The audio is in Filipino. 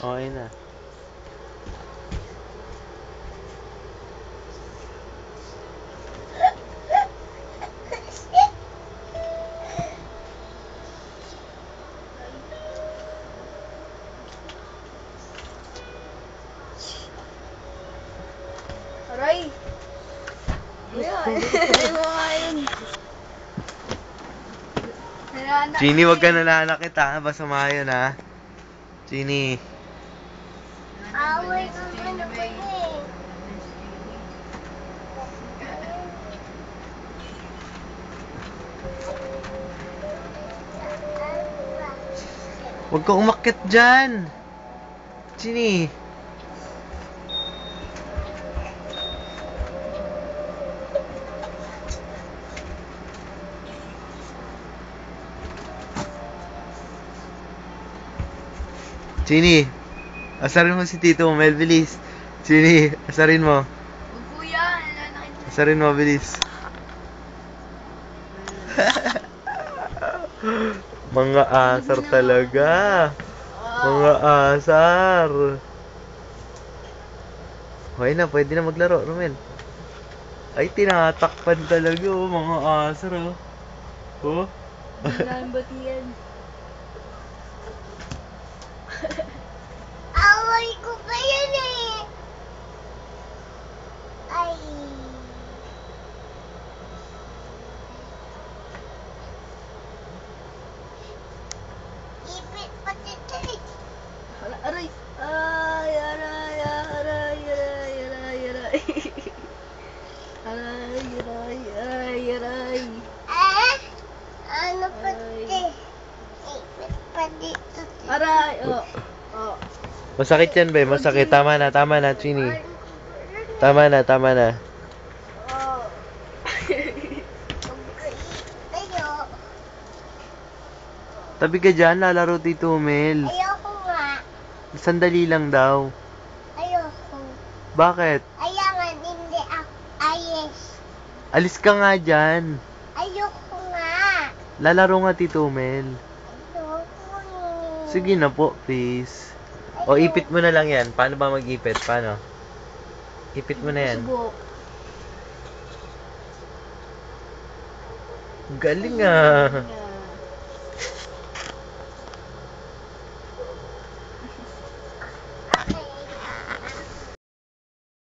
Okay na. Aray! Ayan. Chini, wag ka nalalakit ha. Basta mayon ha. Chini. Away naman ako eh. Wag ka umakyat dyan. Chini. Chini. Asarin mo si Tito mo, Mel, bilis. Chini, asarin mo. Huwag po yan. Nanakit. Asarin mo, bilis. Mga asar talaga. Mga asar. Okay na, pwede na maglaro, Romel. Ay, tinatakpan talaga, oh, mga asar, oh. Oh. Bilang batiyan. Away ko pa yan eh. Ay. Ipit pati ito eh. Aray! Ay, aray, aray, aray, aray, aray. Aray, aray, aray, aray. Ah? Ano pati? Ay. Ipit pa dito. Aray, oh. Oh. Masakit yan, be. Masakit. Tama na, Chini. Tama na. Oh. Tayo. Tabi ka dyan, lalaro Tito Mel. Ayoko nga. Sandali lang daw. Ayoko. Bakit? Ayangan, hindi ako. Ayes. Alis ka nga dyan. Ayoko nga. Lalaro nga Tito Mel. Ayoko nga. Sige na po, please. O, ipit mo na lang yan. Paano ba mag-ipit? Paano? Ipit mo na yan. Subok. Galing ah.